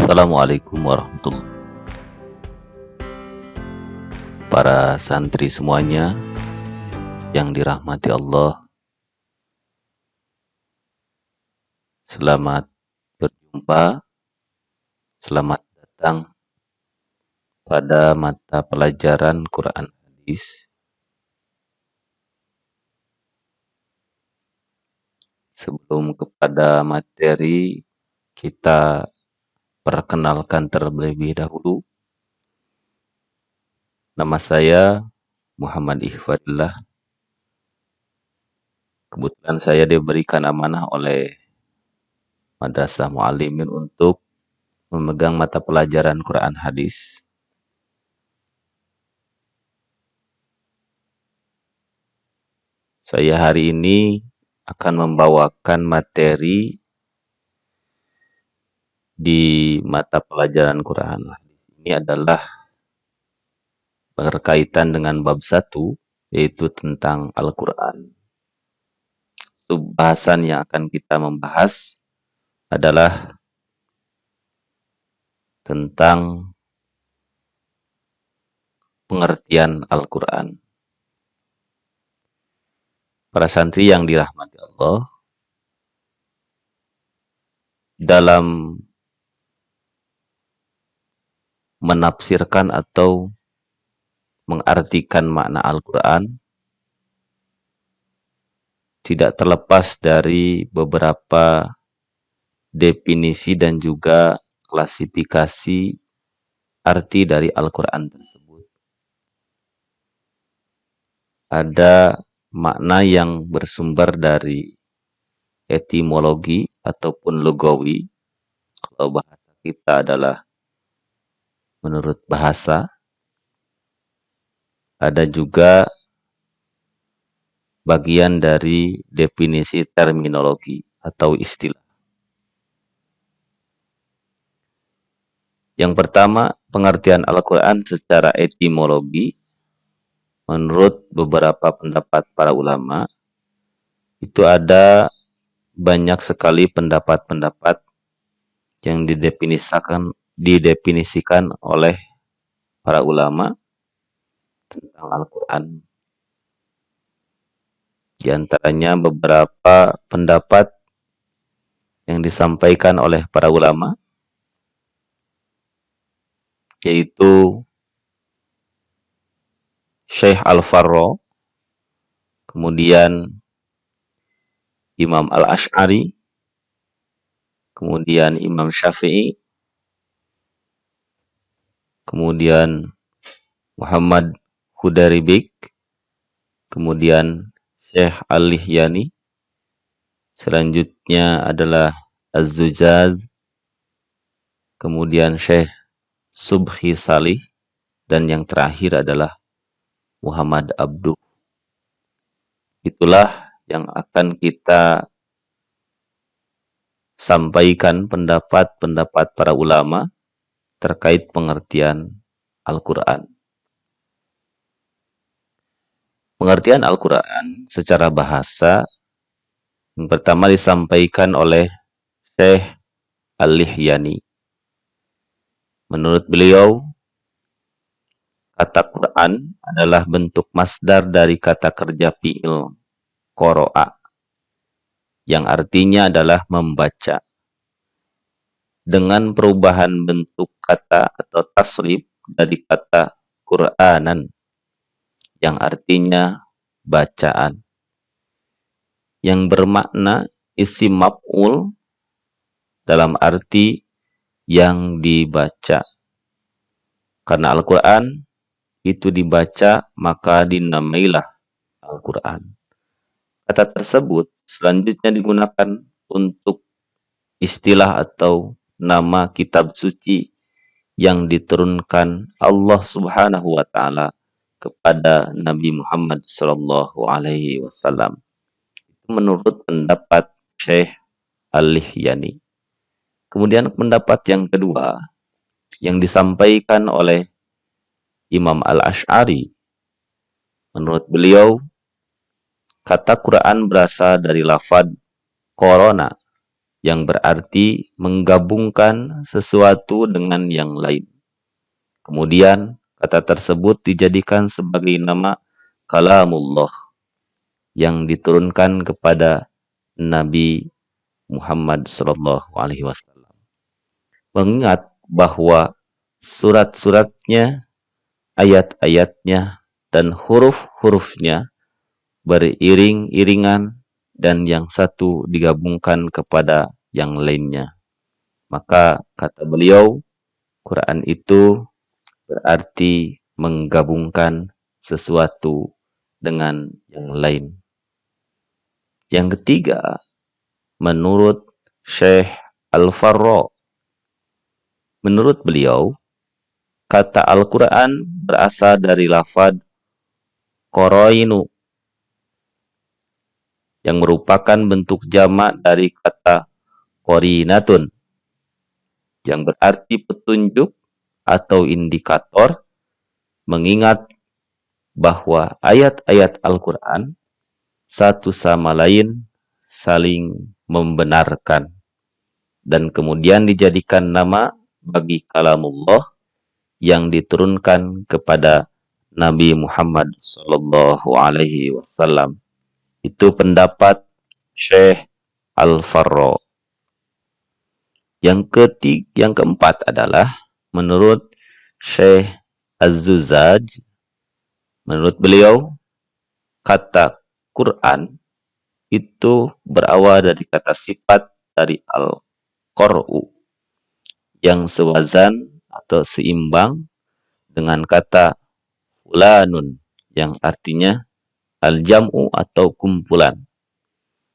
Assalamualaikum warahmatullahi wabarakatuh. Para santri semuanya yang dirahmati Allah, selamat berjumpa, selamat datang pada mata pelajaran Quran Hadis. Sebelum kepada materi, kita perkenalkan terlebih dahulu. Nama saya Muhammad Ihfadillah. Kebetulan saya diberikan amanah oleh Madrasah Muallimin untuk memegang mata pelajaran Quran Hadis. Saya hari ini akan membawakan materi di mata pelajaran Quran Hadis. Ini adalah berkaitan dengan bab 1, yaitu tentang Al-Quran. Subbahasan yang akan kita membahas adalah tentang pengertian Al-Quran. Para santri yang dirahmati Allah, dalam menafsirkan atau mengartikan makna Al-Quran, tidak terlepas dari beberapa definisi dan juga klasifikasi arti dari Al-Quran tersebut. Ada makna yang bersumber dari etimologi ataupun lugawi. Kalau bahasa kita adalah menurut bahasa. Ada juga bagian dari definisi terminologi atau istilah. Yang pertama, pengertian Al-Quran secara etimologi, menurut beberapa pendapat para ulama, itu ada banyak sekali pendapat-pendapat yang didefinisikan oleh para ulama tentang Al-Quran. Di antaranya beberapa pendapat yang disampaikan oleh para ulama, yaitu Syekh Al-Farra, kemudian Imam Al-Ash'ari, kemudian Imam Syafi'i, kemudian Muhammad Hudaribik, kemudian Syekh Al-Lihyani, selanjutnya adalah Az-Zujaz, kemudian Syekh Subhi Salih, dan yang terakhir adalah Muhammad Abduh. Itulah yang akan kita sampaikan pendapat-pendapat para ulama terkait pengertian Al-Quran. Pengertian Al-Quran secara bahasa yang pertama disampaikan oleh Syekh Al-Lihyani. Menurut beliau, kata Quran adalah bentuk masdar dari kata kerja fi'il qara'a, yang artinya adalah membaca. Dengan perubahan bentuk kata atau tasrif dari kata Qur'anan, yang artinya bacaan, yang bermakna isim maf'ul dalam arti yang dibaca. Karena Al-Quran itu dibaca, maka dinamailah Al-Quran. Kata tersebut selanjutnya digunakan untuk istilah atau nama kitab suci yang diturunkan Allah Subhanahu wa Ta'ala kepada Nabi Muhammad sallallahu alaihi wasallam. Menurut pendapat Syekh Al-Lihyani. Kemudian pendapat yang kedua yang disampaikan oleh Imam Al-Ash'ari. Menurut beliau, kata Quran berasal dari lafaz korona, yang berarti menggabungkan sesuatu dengan yang lain. Kemudian, kata tersebut dijadikan sebagai nama kalamullah yang diturunkan kepada Nabi Muhammad SAW. Mengingat bahwa surat-suratnya, ayat-ayatnya, dan huruf-hurufnya beriring-iringan dan yang satu digabungkan kepada yang lainnya. Maka kata beliau, Quran itu berarti menggabungkan sesuatu dengan yang lain. Yang ketiga, menurut Syekh Al-Farra, menurut beliau, kata Al-Quran berasal dari lafaz qarainu yang merupakan bentuk jamak dari kata qarinatun yang berarti petunjuk atau indikator, mengingat bahwa ayat-ayat Al-Quran satu sama lain saling membenarkan dan kemudian dijadikan nama bagi kalamullah yang diturunkan kepada Nabi Muhammad SAW. Itu pendapat Syekh Al-Farra. Yang keempat adalah menurut Syekh Az-Zujaj. Menurut beliau, kata Quran itu berawal dari kata sifat dari al-qar'u yang sewazan atau seimbang dengan kata fulanun yang artinya al-jam'u atau kumpulan.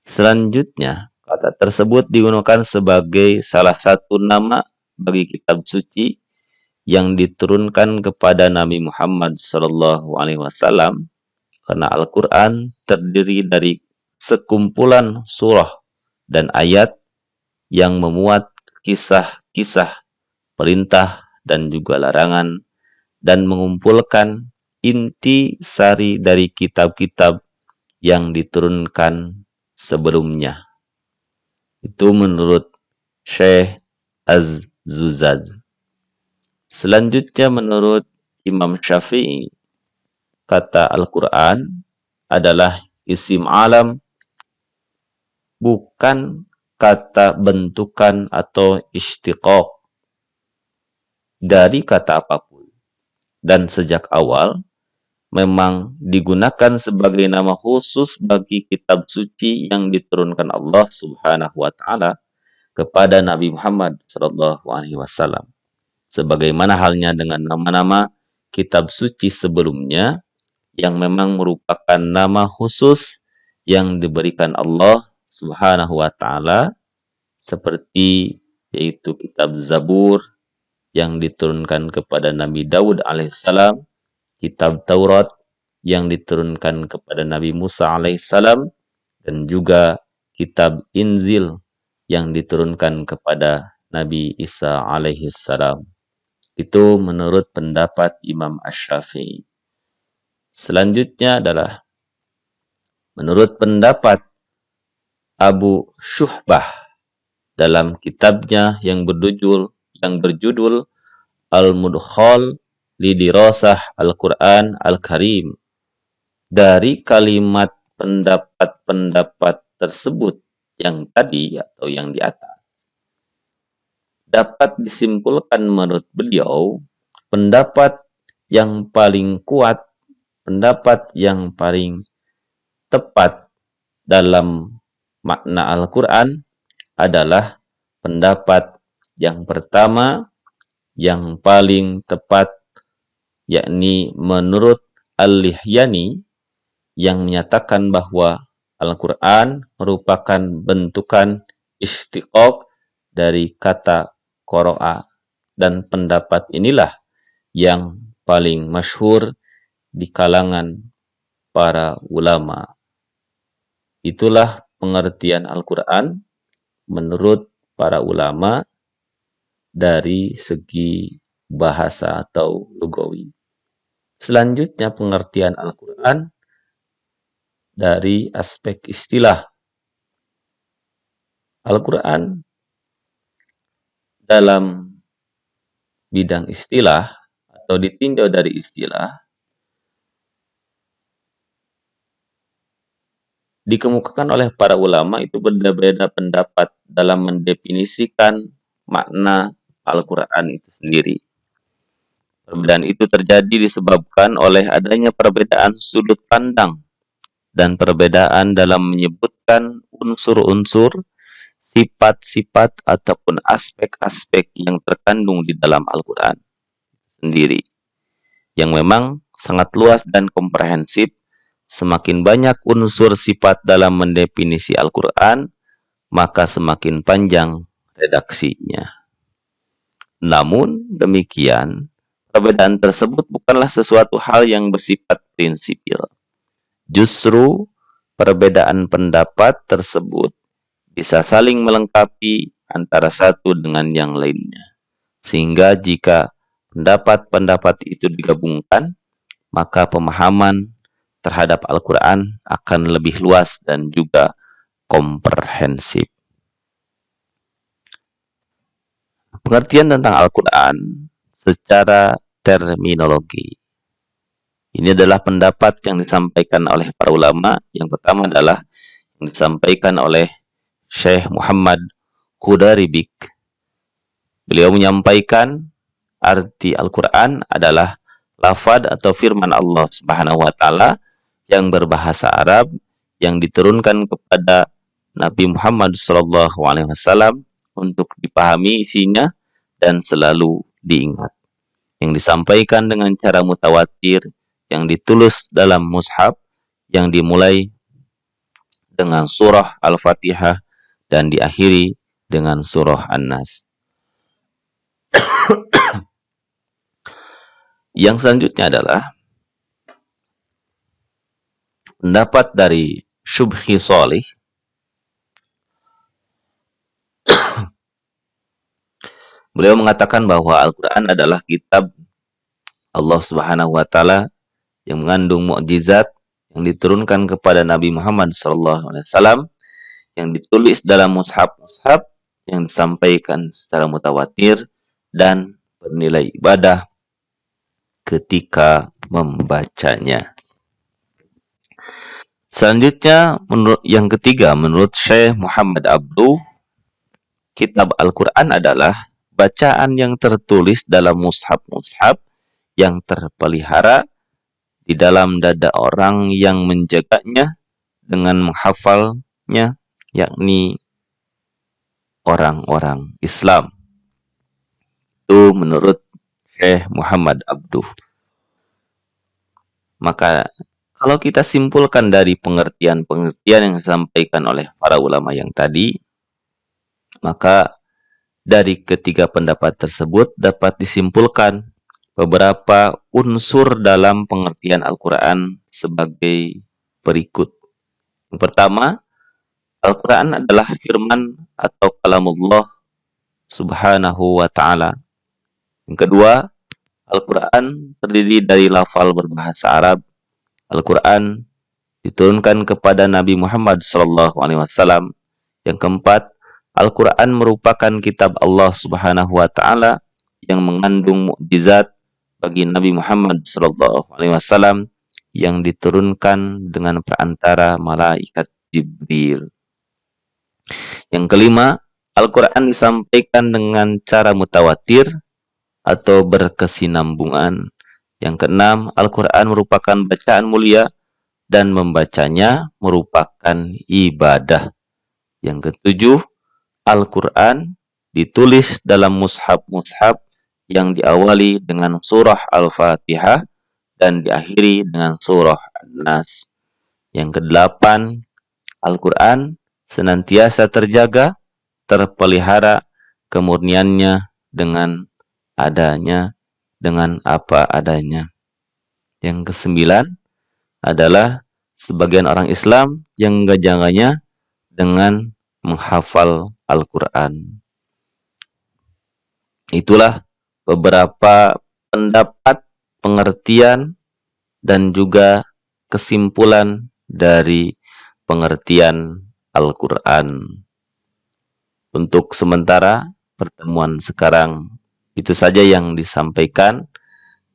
Selanjutnya, kata tersebut digunakan sebagai salah satu nama bagi kitab suci yang diturunkan kepada Nabi Muhammad SAW, karena Al-Quran terdiri dari sekumpulan surah dan ayat yang memuat kisah-kisah, perintah dan juga larangan, dan mengumpulkan inti sari dari kitab-kitab yang diturunkan sebelumnya. Itu menurut Syekh Az-Zujaj. Selanjutnya menurut Imam Syafi'i, kata Al-Quran adalah isim alam, bukan kata bentukan atau istiqaq dari kata apapun. Dan sejak awal memang digunakan sebagai nama khusus bagi kitab suci yang diturunkan Allah Subhanahu wa taala kepada Nabi Muhammad SAW. Sebagaimana halnya dengan nama-nama kitab suci sebelumnya yang memang merupakan nama khusus yang diberikan Allah Subhanahu wa taala, seperti yaitu kitab Zabur yang diturunkan kepada Nabi Daud alaihissalam, kitab Taurat yang diturunkan kepada Nabi Musa alaihissalam, dan juga kitab Injil yang diturunkan kepada Nabi Isa alaihissalam. Itu menurut pendapat Imam Asy-Syafi'i. Selanjutnya adalah menurut pendapat Abu Syuhbah dalam kitabnya yang berjudul Al-Mudkhal li Dirasah Al-Quran Al-Karim. Dari kalimat pendapat-pendapat tersebut yang tadi atau yang di atas, dapat disimpulkan menurut beliau, pendapat yang paling kuat, pendapat yang paling tepat dalam makna Al-Quran adalah pendapat yang pertama, yang paling tepat, yakni menurut Al-Lihyani, yang menyatakan bahwa Al-Quran merupakan bentukan istiqaq dari kata qara'a, dan pendapat inilah yang paling masyhur di kalangan para ulama. Itulah pengertian Al-Quran menurut para ulama dari segi bahasa atau lugawi. Selanjutnya pengertian Al-Quran dari aspek istilah. Al-Quran dalam bidang istilah atau ditinjau dari istilah dikemukakan oleh para ulama itu berbeda pendapat dalam mendefinisikan makna Al-Quran itu sendiri. Perbedaan itu terjadi disebabkan oleh adanya perbedaan sudut pandang dan perbedaan dalam menyebutkan unsur-unsur, sifat-sifat ataupun aspek-aspek yang terkandung di dalam Al-Quran sendiri. Yang memang sangat luas dan komprehensif. Semakin banyak unsur sifat dalam mendefinisi Al-Quran, maka semakin panjang redaksinya. Namun demikian, perbedaan tersebut bukanlah sesuatu hal yang bersifat prinsipil. Justru perbedaan pendapat tersebut bisa saling melengkapi antara satu dengan yang lainnya. Sehingga jika pendapat-pendapat itu digabungkan, maka pemahaman terhadap Al-Quran akan lebih luas dan juga komprehensif. Pengertian tentang Al-Quran secara terminologi. Ini adalah pendapat yang disampaikan oleh para ulama. Yang pertama adalah yang disampaikan oleh Syekh Muhammad Qudaribik. Beliau menyampaikan arti Al-Quran adalah lafaz atau firman Allah Subhanahu wa taala yang berbahasa Arab yang diturunkan kepada Nabi Muhammad SAW untuk dipahami isinya dan selalu diingat. Yang disampaikan dengan cara mutawatir, yang ditulis dalam mushaf, yang dimulai dengan surah Al-Fatihah dan diakhiri dengan surah An-Nas. Yang selanjutnya adalah pendapat dari Syubhi Shalih. Beliau mengatakan bahwa Al-Quran adalah kitab Allah Subhanahu wa taala yang mengandung mukjizat yang diturunkan kepada Nabi Muhammad SAW, yang ditulis dalam mushaf-mushaf yang disampaikan secara mutawatir dan bernilai ibadah ketika membacanya. Selanjutnya, yang ketiga, menurut Syekh Muhammad Abduh, kitab Al-Quran adalah bacaan yang tertulis dalam mushaf-mushaf yang terpelihara di dalam dada orang yang menjaganya dengan menghafalnya, yakni orang-orang Islam. Itu menurut Syekh Muhammad Abduh. Maka kalau kita simpulkan dari pengertian-pengertian yang disampaikan oleh para ulama yang tadi, maka dari ketiga pendapat tersebut dapat disimpulkan beberapa unsur dalam pengertian Al-Quran sebagai berikut. Yang pertama, Al-Quran adalah firman atau kalamullah Subhanahu wa ta'ala. Yang kedua, Al-Quran terdiri dari lafal berbahasa Arab. Al-Quran diturunkan kepada Nabi Muhammad SAW. Yang keempat, Al-Quran merupakan kitab Allah Subhanahu wa ta'ala yang mengandung mukjizat bagi Nabi Muhammad SAW yang diturunkan dengan perantara malaikat Jibril. Yang kelima, Al-Quran disampaikan dengan cara mutawatir atau berkesinambungan. Yang keenam, Al-Quran merupakan bacaan mulia dan membacanya merupakan ibadah. Yang ketujuh, Al-Quran ditulis dalam mushaf-mushaf yang diawali dengan surah Al-Fatihah dan diakhiri dengan surah An-Nas. Yang kedelapan, Al-Quran senantiasa terjaga, terpelihara kemurniannya dengan apa adanya. Yang kesembilan adalah sebagian orang Islam yang menjaganya dengan menghafal Al-Quran. Itulah beberapa pendapat, pengertian, dan juga kesimpulan dari pengertian Al-Quran. Untuk sementara pertemuan sekarang itu saja yang disampaikan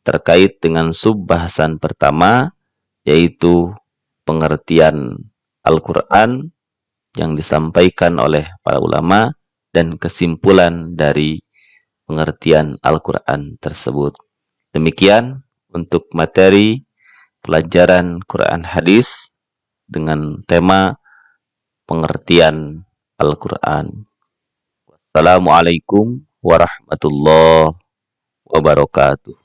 terkait dengan subbahasan pertama, yaitu pengertian Al-Quran yang disampaikan oleh para ulama dan kesimpulan dari pengertian Al-Quran tersebut. Demikian untuk materi pelajaran Quran Hadis dengan tema pengertian Al-Quran. Wassalamualaikum warahmatullahi wabarakatuh.